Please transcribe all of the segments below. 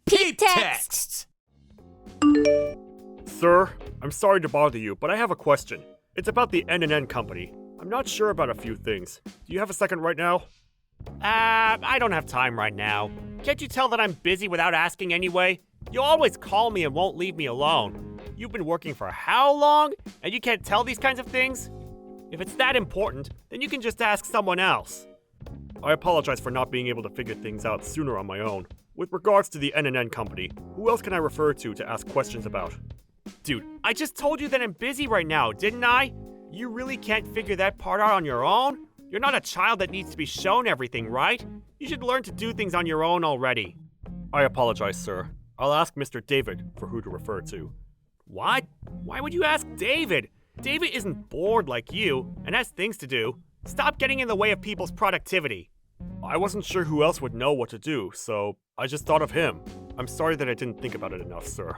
Peep Texts! Sir, I'm sorry to bother you, but I have a question. It's about the N&N company. I'm not sure about a few things. Do you have a second right now? I don't have time right now. Can't you tell that I'm busy without asking anyway? You always call me and won't leave me alone. You've been working for how long? And you can't tell these kinds of things? If it's that important, then you can just ask someone else. I apologize for not being able to figure things out sooner on my own. With regards to the N&N company, who else can I refer to ask questions about? Dude, I just told you that I'm busy right now, didn't I? You really can't figure that part out on your own? You're not a child that needs to be shown everything, right? You should learn to do things on your own already. I apologize, sir. I'll ask Mr. David for who to refer to. What? Why would you ask David? David isn't bored like you and has things to do. Stop getting in the way of people's productivity. I wasn't sure who else would know what to do, so I just thought of him. I'm sorry that I didn't think about it enough, sir.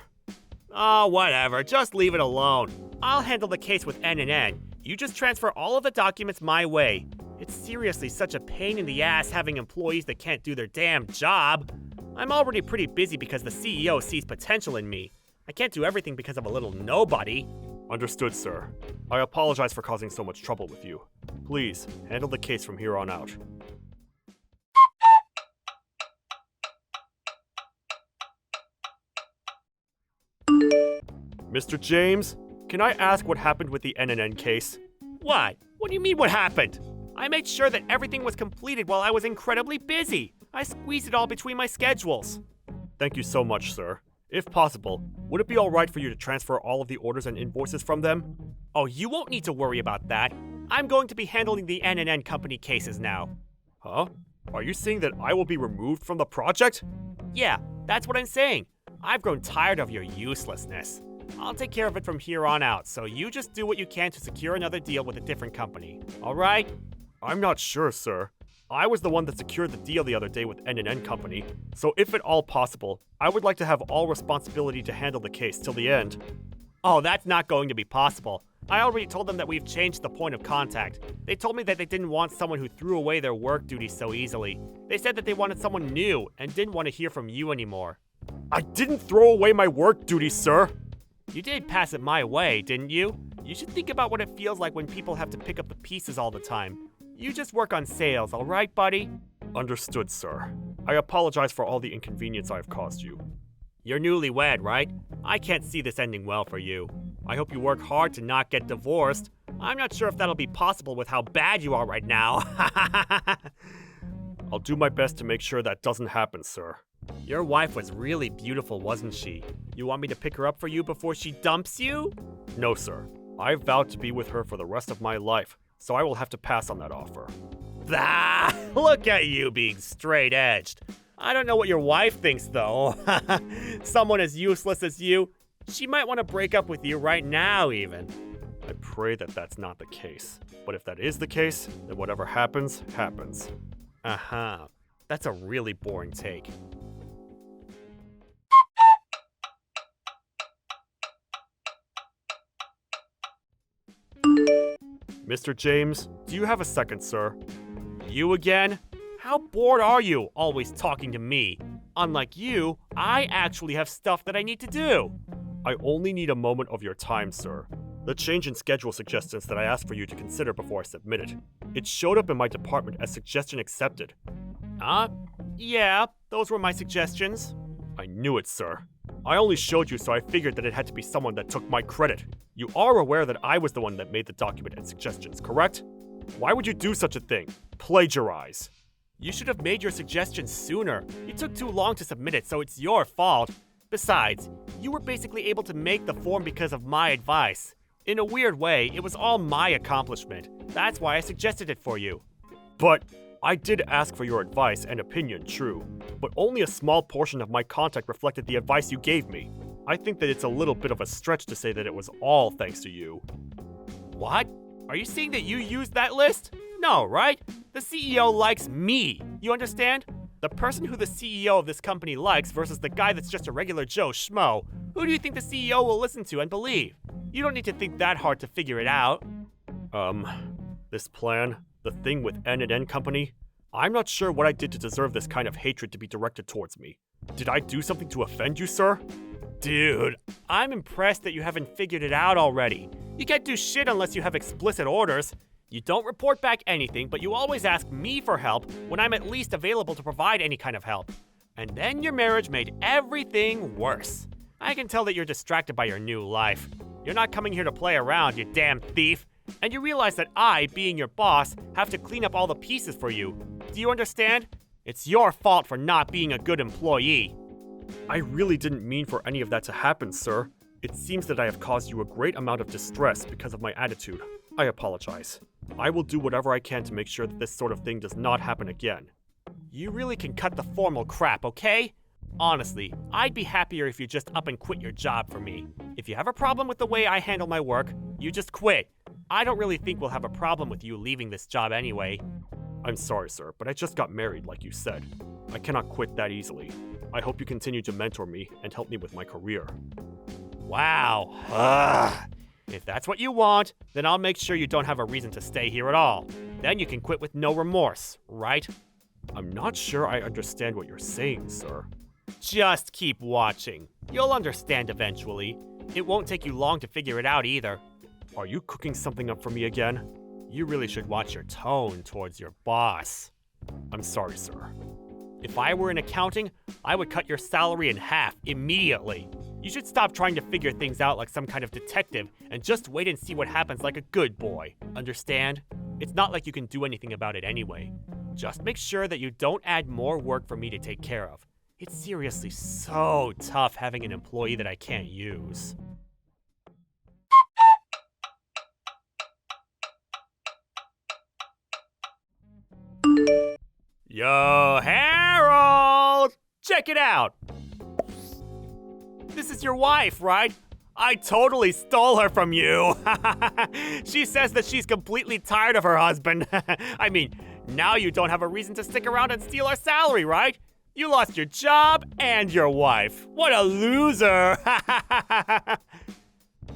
Oh, whatever. Just leave it alone. I'll handle the case with N&N. You just transfer all of the documents my way. It's seriously such a pain in the ass having employees that can't do their damn job. I'm already pretty busy because the CEO sees potential in me. I can't do everything because of a little nobody. Understood, sir. I apologize for causing so much trouble with you. Please, handle the case from here on out. Mr. James, can I ask what happened with the N&N case? What? What do you mean what happened? I made sure that everything was completed while I was incredibly busy. I squeezed it all between my schedules. Thank you so much, sir. If possible, would it be alright for you to transfer all of the orders and invoices from them? Oh, you won't need to worry about that. I'm going to be handling the N&N company cases now. Huh? Are you saying that I will be removed from the project? Yeah, that's what I'm saying. I've grown tired of your uselessness. I'll take care of it from here on out, so you just do what you can to secure another deal with a different company. Alright? I'm not sure, sir. I was the one that secured the deal the other day with N&N company, so if at all possible, I would like to have all responsibility to handle the case till the end. Oh, that's not going to be possible. I already told them that we've changed the point of contact. They told me that they didn't want someone who threw away their work duties so easily. They said that they wanted someone new and didn't want to hear from you anymore. I didn't throw away my work duties, sir! You did pass it my way, didn't you? You should think about what it feels like when people have to pick up the pieces all the time. You just work on sales, alright, buddy? Understood, sir. I apologize for all the inconvenience I have caused you. You're newlywed, right? I can't see this ending well for you. I hope you work hard to not get divorced. I'm not sure if that'll be possible with how bad you are right now. I'll do my best to make sure that doesn't happen, sir. Your wife was really beautiful, wasn't she? You want me to pick her up for you before she dumps you? No, sir. I vowed to be with her for the rest of my life, so I will have to pass on that offer. Ah, look at you being straight-edged. I don't know what your wife thinks, though. Someone as useless as you, she might want to break up with you right now, even. I pray that that's not the case. But if that is the case, then whatever happens, happens. Uh-huh. That's a really boring take. Mr. James, do you have a second, sir? You again? How bored are you, always talking to me? Unlike you, I actually have stuff that I need to do. I only need a moment of your time, sir. The change in schedule suggestions that I asked for you to consider before I submit it. It showed up in my department as suggestion accepted. Yeah, those were my suggestions. I knew it, sir. I only showed you so I figured that it had to be someone that took my credit. You are aware that I was the one that made the document and suggestions, correct? Why would you do such a thing? Plagiarize. You should have made your suggestions sooner. You took too long to submit it, so it's your fault. Besides, you were basically able to make the form because of my advice. In a weird way, it was all my accomplishment. That's why I suggested it for you. But I did ask for your advice and opinion, true. But only a small portion of my contact reflected the advice you gave me. I think that it's a little bit of a stretch to say that it was all thanks to you. What? Are you saying that you used that list? No, right? The CEO likes me. You understand? The person who the CEO of this company likes versus the guy that's just a regular Joe Schmo. Who do you think the CEO will listen to and believe? You don't need to think that hard to figure it out. This plan, the thing with N&N company, I'm not sure what I did to deserve this kind of hatred to be directed towards me. Did I do something to offend you, sir? Dude, I'm impressed that you haven't figured it out already. You can't do shit unless you have explicit orders. You don't report back anything, but you always ask me for help when I'm at least available to provide any kind of help. And then your marriage made everything worse. I can tell that you're distracted by your new life. You're not coming here to play around, you damn thief. And you realize that I, being your boss, have to clean up all the pieces for you. Do you understand? It's your fault for not being a good employee. I really didn't mean for any of that to happen, sir. It seems that I have caused you a great amount of distress because of my attitude. I apologize. I will do whatever I can to make sure that this sort of thing does not happen again. You really can cut the formal crap, okay? Honestly, I'd be happier if you just up and quit your job for me. If you have a problem with the way I handle my work, you just quit. I don't really think we'll have a problem with you leaving this job anyway. I'm sorry, sir, but I just got married, like you said. I cannot quit that easily. I hope you continue to mentor me and help me with my career. Wow. Ugh. If that's what you want, then I'll make sure you don't have a reason to stay here at all. Then you can quit with no remorse, right? I'm not sure I understand what you're saying, sir. Just keep watching. You'll understand eventually. It won't take you long to figure it out either. Are you cooking something up for me again? You really should watch your tone towards your boss. I'm sorry, sir. If I were in accounting, I would cut your salary in half immediately. You should stop trying to figure things out like some kind of detective and just wait and see what happens like a good boy. Understand? It's not like you can do anything about it anyway. Just make sure that you don't add more work for me to take care of. It's seriously so tough having an employee that I can't use. Yo, Harold! Check it out! This is your wife, right? I totally stole her from you. She says that she's completely tired of her husband. I mean, now you don't have a reason to stick around and steal our salary, right? You lost your job and your wife. What a loser!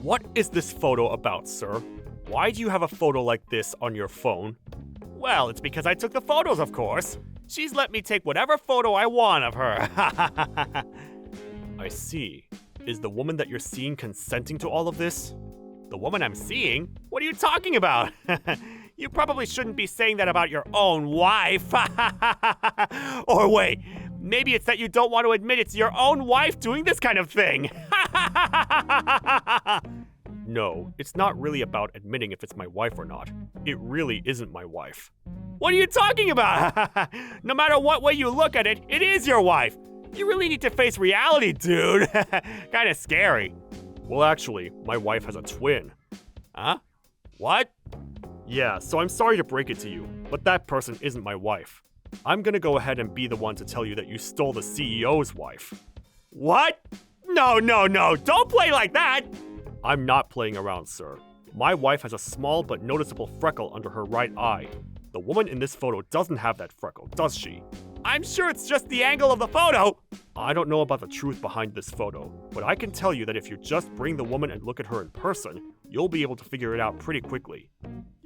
What is this photo about, sir? Why do you have a photo like this on your phone? Well, it's because I took the photos, of course. She's let me take whatever photo I want of her. I see. Is the woman that you're seeing consenting to all of this? The woman I'm seeing? What are you talking about? You probably shouldn't be saying that about your own wife. Or wait, maybe it's that you don't want to admit it's your own wife doing this kind of thing. No, it's not really about admitting if it's my wife or not. It really isn't my wife. What are you talking about? No matter what way you look at it, it is your wife. You really need to face reality, dude. Kinda scary. Well, actually, my wife has a twin. Huh? What? Yeah, so I'm sorry to break it to you, but that person isn't my wife. I'm gonna go ahead and be the one to tell you that you stole the CEO's wife. What? No, don't play like that! I'm not playing around, sir. My wife has a small but noticeable freckle under her right eye. The woman in this photo doesn't have that freckle, does she? I'm sure it's just the angle of the photo. I don't know about the truth behind this photo, but I can tell you that if you just bring the woman and look at her in person, you'll be able to figure it out pretty quickly.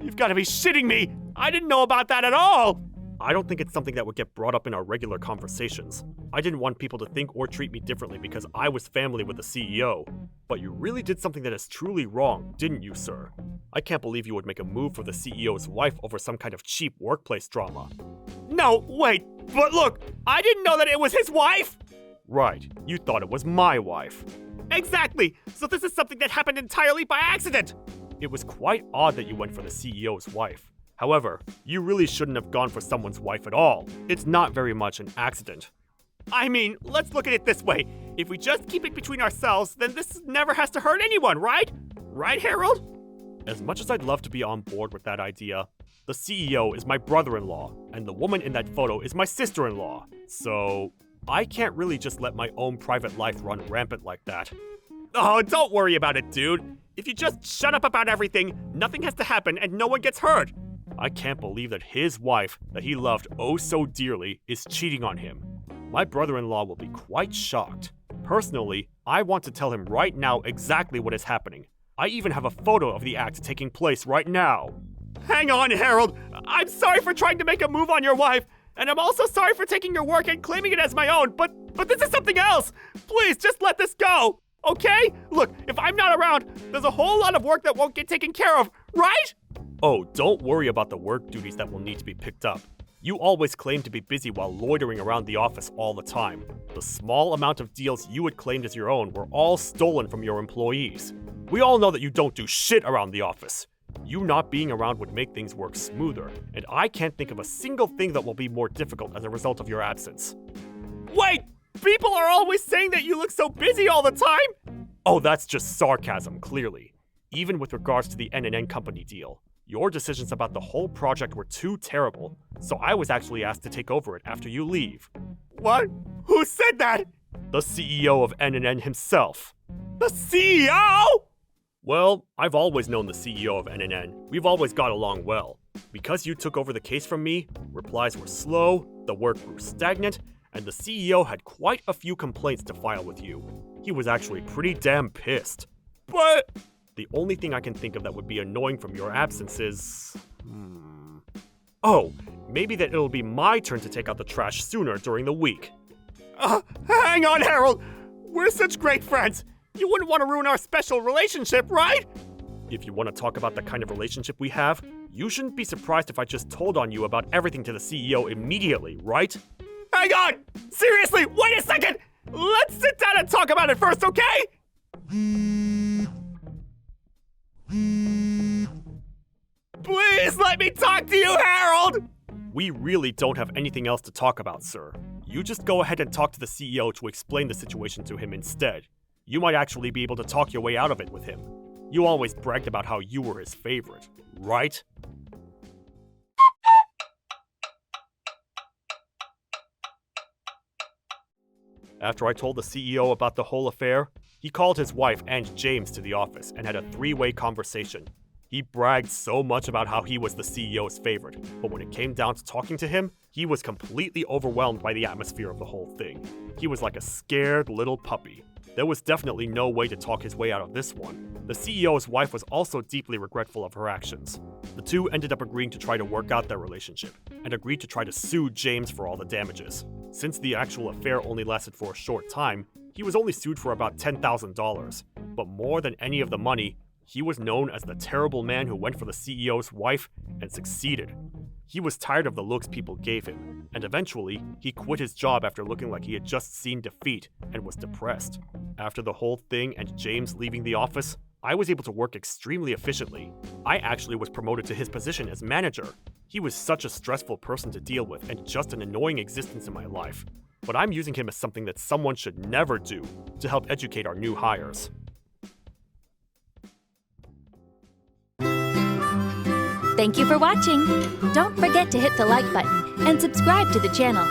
You've got to be shitting me! I didn't know about that at all! I don't think it's something that would get brought up in our regular conversations. I didn't want people to think or treat me differently because I was family with the CEO. But you really did something that is truly wrong, didn't you, sir? I can't believe you would make a move for the CEO's wife over some kind of cheap workplace drama. No, wait, but look, I didn't know that it was his wife! Right, you thought it was my wife. Exactly, so this is something that happened entirely by accident! It was quite odd that you went for the CEO's wife. However, you really shouldn't have gone for someone's wife at all. It's not very much an accident. I mean, let's look at it this way. If we just keep it between ourselves, then this never has to hurt anyone, right? Right, Harold? As much as I'd love to be on board with that idea, the CEO is my brother-in-law, and the woman in that photo is my sister-in-law. So, I can't really just let my own private life run rampant like that. Oh, don't worry about it, dude. If you just shut up about everything, nothing has to happen and no one gets hurt. I can't believe that his wife, that he loved oh so dearly, is cheating on him. My brother-in-law will be quite shocked. Personally, I want to tell him right now exactly what is happening. I even have a photo of the act taking place right now. Hang on, Harold. I'm sorry for trying to make a move on your wife, and I'm also sorry for taking your work and claiming it as my own, but But this is something else! Please, just let this go! Okay? Look, if I'm not around, there's a whole lot of work that won't get taken care of, right? Oh, don't worry about the work duties that will need to be picked up. You always claim to be busy while loitering around the office all the time. The small amount of deals you had claimed as your own were all stolen from your employees. We all know that you don't do shit around the office. You not being around would make things work smoother, and I can't think of a single thing that will be more difficult as a result of your absence. Wait! People are always saying that you look so busy all the time! Oh, that's just sarcasm, clearly. Even with regards to the N&N company deal. Your decisions about the whole project were too terrible, so I was actually asked to take over it after you leave. What? Who said that? The CEO of N&N himself. The CEO?! Well, I've always known the CEO of N&N. We've always got along well. Because you took over the case from me, replies were slow, the work grew stagnant, and the CEO had quite a few complaints to file with you. He was actually pretty damn pissed. But the only thing I can think of that would be annoying from your absence is... Oh, maybe that it'll be my turn to take out the trash sooner during the week. Hang on, Harold! We're such great friends! You wouldn't want to ruin our special relationship, right? If you want to talk about the kind of relationship we have, you shouldn't be surprised if I just told on you about everything to the CEO immediately, right? Hang on! Seriously, wait a second! Let's sit down and talk about it first, okay? Please let me talk to you, Harold! We really don't have anything else to talk about, sir. You just go ahead and talk to the CEO to explain the situation to him instead. You might actually be able to talk your way out of it with him. You always bragged about how you were his favorite, right? After I told the CEO about the whole affair, he called his wife and James to the office and had a three-way conversation. He bragged so much about how he was the CEO's favorite, but when it came down to talking to him, he was completely overwhelmed by the atmosphere of the whole thing. He was like a scared little puppy. There was definitely no way to talk his way out of this one. The CEO's wife was also deeply regretful of her actions. The two ended up agreeing to try to work out their relationship, and agreed to try to sue James for all the damages. Since the actual affair only lasted for a short time, he was only sued for about $10,000. But more than any of the money, he was known as the terrible man who went for the CEO's wife and succeeded. He was tired of the looks people gave him, and eventually, he quit his job after looking like he had just seen defeat and was depressed. After the whole thing and James leaving the office, I was able to work extremely efficiently. I actually was promoted to his position as manager. He was such a stressful person to deal with and just an annoying existence in my life. But I'm using him as something that someone should never do to help educate our new hires. Thank you for watching. Don't forget to hit the like button and subscribe to the channel.